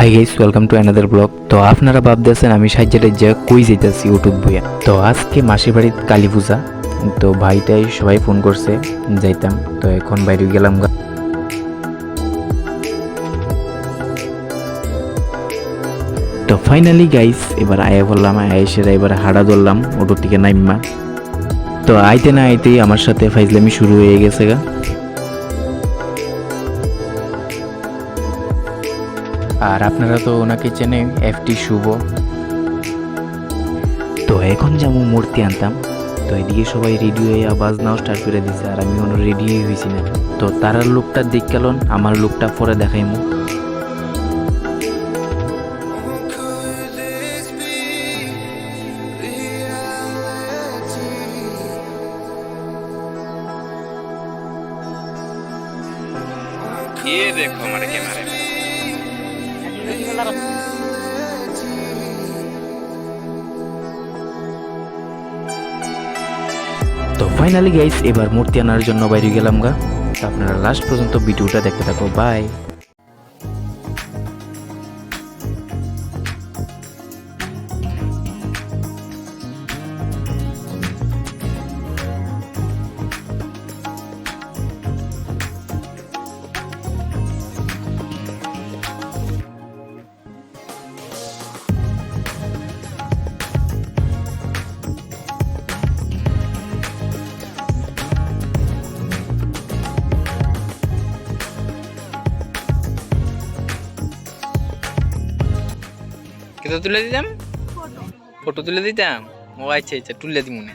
Hi guys, welcome to another blog. তো আপনারা ভাবতেছেন আমি সাজ্জাদের যে কই যাইতেছি ইউটিউব বইয়া। তো আজকে মাসির বাড়ির কালী পূজা, তো ভাইটাই সবাই ফোন করছে যাইতাম, তো এখন বাইরে গেলাম। তো ফাইনালি গাইস এবার আয়া বললাম, আয়েসের এবার হাড়া ধরলাম অটো থেকে নাইম্মা। তো আইতে না আইতেই আমার সাথে ফাইজলামি শুরু হয়ে গেছে গা। আর আপনারা তো ওনাকে চেনেন, এফটি শুভ। তো এখন যেমন মূর্তি আনতাম, তো এদিকে সবাই রেডি হয়ে আওয়াজ নাও স্টার্ট করে দিছে, আর আমি কোনো রেডি হয়েছি না। তো তারার লুকটা দেখ গেলন, আমার লুকটা পরে দেখাইমু। ये देखो हमारे कैमरे में। তো ফাইনালি গাইস এবার মূর্তি আনার জন্য বাইরে গেলাম গা। তো আপনারা লাস্ট পর্যন্ত ভিডিওটা দেখতে থাকো, বাই। কিন্তু তুলে দিতাম, ফটো তুলে দিতাম। ও আচ্ছা আচ্ছা, তুলে দি মনে।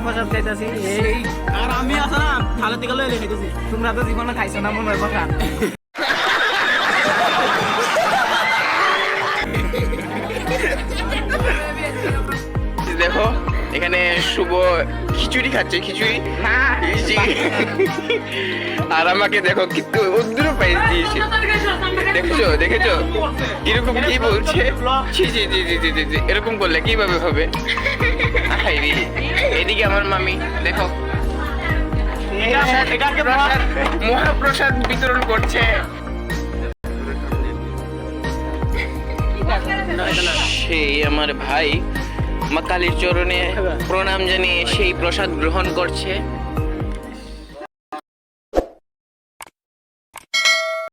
প্রসাদ খাইতেছি এই আর আমি আসলাম থালা থেকে লইলে খাইতেছি তোমরা তো জীবনে খাইছো না মনে হয় কথা দেখো এখানে শুভ খিচুড়ি খাচ্ছে খিচুড়ি আর আমাকে দেখো কিন্তু উদ্র পাইস দিয়েছে দেখেছো কিরকম কি বলছে ছি ছি জি জি জি জি জি এরকম করলে কিভাবে হবে হাইরে এদিকে আমার মামি দেখো মহাপ্রসাদ বিতরণ করছে সেই আমার ভাই মা কালীর চরণে প্রণাম জানিয়ে সেই প্রসাদ গ্রহণ করছে